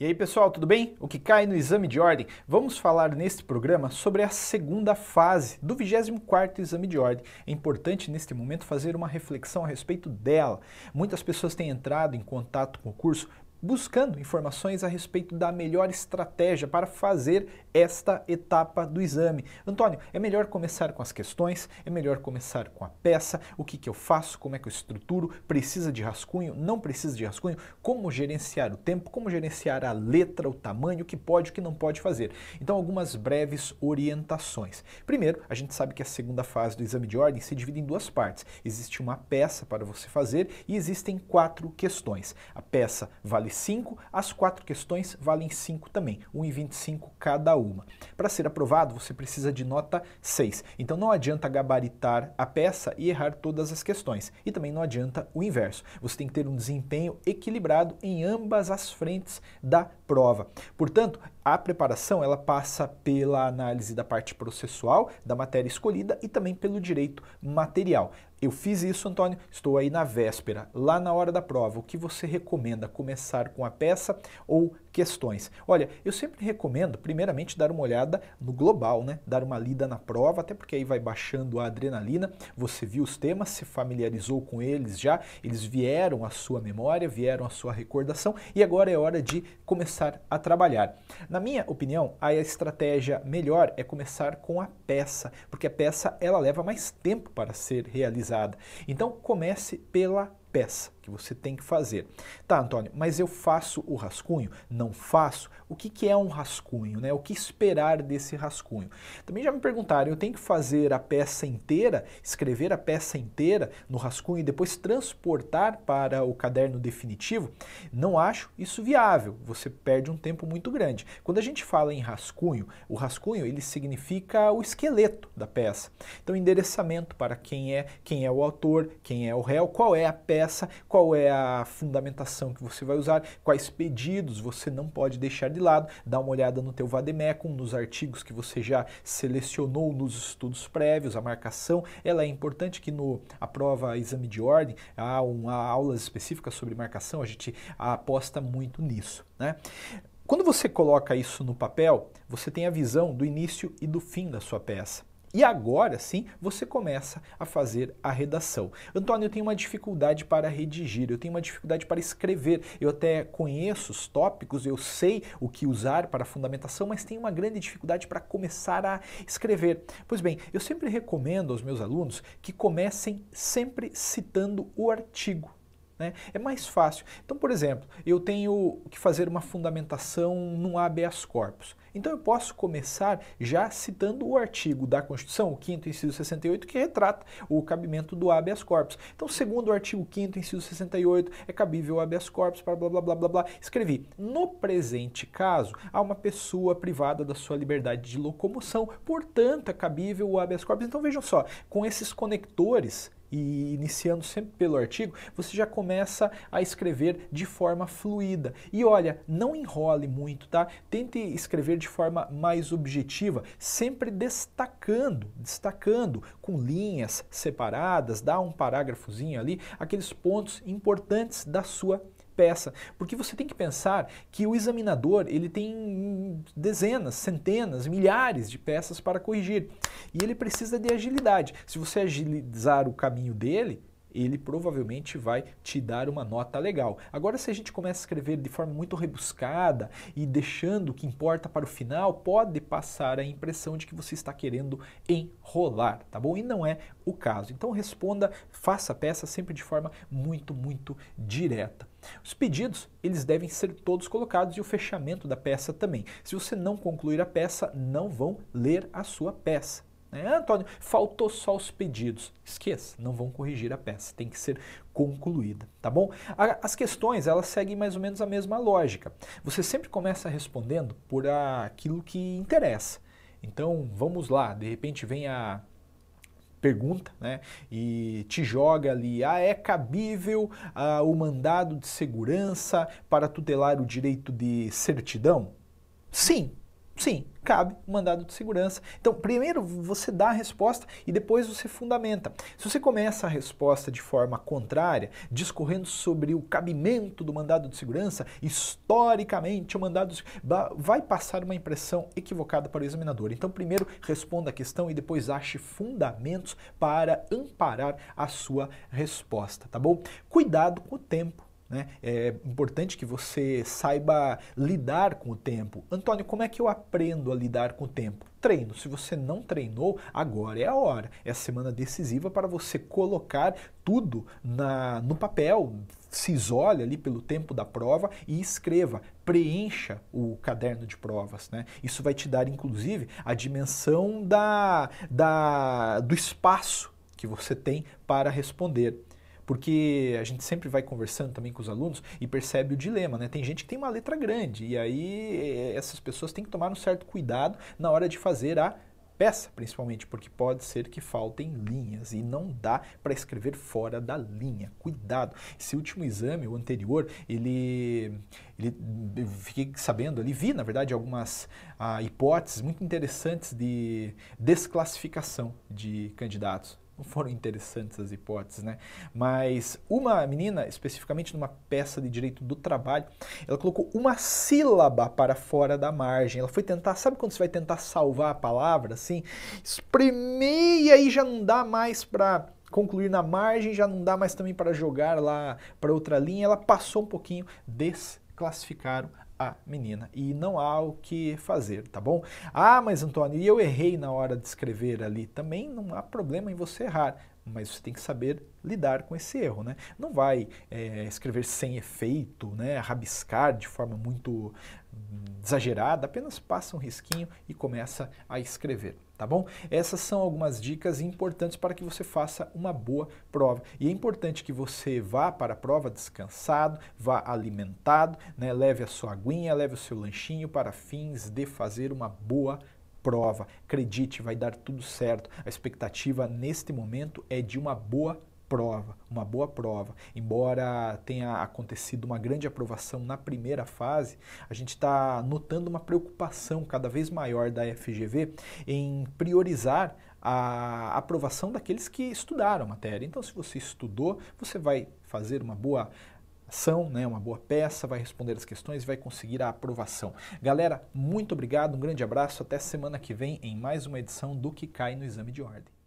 E aí pessoal, tudo bem? O que cai no exame de ordem? Vamos falar neste programa sobre a segunda fase do 24º exame de ordem. É importante neste momento fazer uma reflexão a respeito dela. Muitas pessoas têm entrado em contato com o curso buscando informações a respeito da melhor estratégia para fazer esta etapa do exame. Antônio, é melhor começar com as questões? É melhor começar com a peça? O que eu faço? Como é que eu estruturo? Precisa de rascunho? Não precisa de rascunho? Como gerenciar o tempo? Como gerenciar a letra, o tamanho? O que pode, o que não pode fazer? Então, algumas breves orientações. Primeiro, a gente sabe que a segunda fase do exame de ordem se divide em duas partes. Existe uma peça para você fazer e existem 4 questões. A peça vale 5, as 4 questões valem 5 também, 1,25 cada uma. Para ser aprovado, você precisa de nota 6. Então não adianta gabaritar a peça e errar todas as questões. E também não adianta o inverso. Você tem que ter um desempenho equilibrado em ambas as frentes da prova. Portanto, a preparação ela passa pela análise da parte processual, da matéria escolhida e também pelo direito material. Eu fiz isso, Antônio, estou aí na véspera, lá na hora da prova. O que você recomenda? Começar com a peça ou questões? Olha, eu sempre recomendo, primeiramente, dar uma olhada no global, né? Dar uma lida na prova, até porque aí vai baixando a adrenalina. Você viu os temas, se familiarizou com eles já, eles vieram à sua memória, vieram à sua recordação e agora é hora de começar a trabalhar. Na minha opinião, a estratégia melhor é começar com a peça, porque a peça ela leva mais tempo para ser realizada. Então comece pela peça que você tem que fazer. Tá, Antônio, mas eu faço o rascunho? Não faço? O que é um rascunho, né? O que esperar desse rascunho? Também já me perguntaram, eu tenho que fazer a peça inteira, escrever a peça inteira no rascunho e depois transportar para o caderno definitivo? Não acho isso viável, você perde um tempo muito grande. Quando a gente fala em rascunho, o rascunho ele significa o esqueleto da peça. Então, endereçamento para quem é o autor, quem é o réu, qual é a peça, qual é a fundamentação que você vai usar, quais pedidos você não pode deixar de lado, dá uma olhada no teu vademecum, nos artigos que você já selecionou nos estudos prévios, a marcação, ela é importante que a prova exame de ordem, há aulas específicas sobre marcação, a gente aposta muito nisso, né? Quando você coloca isso no papel, você tem a visão do início e do fim da sua peça. E agora sim você começa a fazer a redação. Antônio, eu tenho uma dificuldade para redigir, eu tenho uma dificuldade para escrever. Eu até conheço os tópicos, eu sei o que usar para a fundamentação, mas tenho uma grande dificuldade para começar a escrever. Pois bem, eu sempre recomendo aos meus alunos que comecem sempre citando o artigo. É mais fácil. Então, por exemplo, eu tenho que fazer uma fundamentação num habeas corpus. Então eu posso começar já citando o artigo da Constituição, o 5º inciso 68, que retrata o cabimento do habeas corpus. Então, segundo o artigo 5º inciso 68, é cabível o habeas corpus para blá blá blá blá blá. Escrevi. No presente caso, há uma pessoa privada da sua liberdade de locomoção, portanto é cabível o habeas corpus. Então vejam só, com esses conectores e iniciando sempre pelo artigo, você já começa a escrever de forma fluida. E olha, não enrole muito, tá? Tente escrever de forma mais objetiva, sempre destacando com linhas separadas, dá um parágrafozinho ali, aqueles pontos importantes da sua peça, porque você tem que pensar que o examinador ele tem dezenas, centenas, milhares de peças para corrigir e ele precisa de agilidade. Se você agilizar o caminho dele, ele provavelmente vai te dar uma nota legal. Agora, se a gente começa a escrever de forma muito rebuscada e deixando o que importa para o final, pode passar a impressão de que você está querendo enrolar, tá bom? E não é o caso. Então responda, faça a peça sempre de forma muito direta. Os pedidos, eles devem ser todos colocados e o fechamento da peça também. Se você não concluir a peça, não vão ler a sua peça. Antônio, faltou só os pedidos. Esqueça, não vão corrigir a peça, tem que ser concluída, tá bom? As questões, elas seguem mais ou menos a mesma lógica. Você sempre começa respondendo por aquilo que interessa. Então, vamos lá, de repente vem a pergunta, né, e te joga ali, é cabível o mandado de segurança para tutelar o direito de certidão? Sim, cabe o mandado de segurança. Então, primeiro você dá a resposta e depois você fundamenta. Se você começa a resposta de forma contrária, discorrendo sobre o cabimento do mandado de segurança, historicamente o mandado vai passar uma impressão equivocada para o examinador. Então, primeiro responda a questão e depois ache fundamentos para amparar a sua resposta, tá bom? Cuidado com o tempo. É importante que você saiba lidar com o tempo. Antônio, como é que eu aprendo a lidar com o tempo? Treino. Se você não treinou, agora é a hora. É a semana decisiva para você colocar tudo no papel. Se isole ali pelo tempo da prova e escreva, preencha o caderno de provas. Isso vai te dar, inclusive, a dimensão do espaço que você tem para responder. Porque a gente sempre vai conversando também com os alunos e percebe o dilema, Tem gente que tem uma letra grande e aí essas pessoas têm que tomar um certo cuidado na hora de fazer a peça, principalmente, porque pode ser que faltem linhas e não dá para escrever fora da linha. Cuidado! Esse último exame, o anterior, eu fiquei sabendo ali, vi na verdade algumas hipóteses muito interessantes de desclassificação de candidatos. Não foram interessantes as hipóteses, Mas uma menina, especificamente numa peça de direito do trabalho, ela colocou uma sílaba para fora da margem. Ela foi tentar, sabe quando você vai tentar salvar a palavra, assim? Espremer e aí já não dá mais para concluir na margem, já não dá mais também para jogar lá para outra linha. Ela passou um pouquinho, desclassificaram a menina e não há o que fazer, tá bom? Ah, mas Antônio, e eu errei na hora de escrever ali? Também não há problema em você errar, mas você tem que saber lidar com esse erro, Não vai escrever sem efeito, rabiscar de forma muito exagerada, apenas passa um risquinho e começa a escrever, tá bom? Essas são algumas dicas importantes para que você faça uma boa prova. E é importante que você vá para a prova descansado, vá alimentado, leve a sua aguinha, leve o seu lanchinho para fins de fazer uma boa prova. Acredite, vai dar tudo certo. A expectativa neste momento é de uma boa prova. Embora tenha acontecido uma grande aprovação na primeira fase, a gente está notando uma preocupação cada vez maior da FGV em priorizar a aprovação daqueles que estudaram a matéria. Então, se você estudou, você vai fazer uma boa ação, uma boa peça, vai responder as questões e vai conseguir a aprovação. Galera, muito obrigado, um grande abraço, até semana que vem em mais uma edição do Que Cai no Exame de Ordem.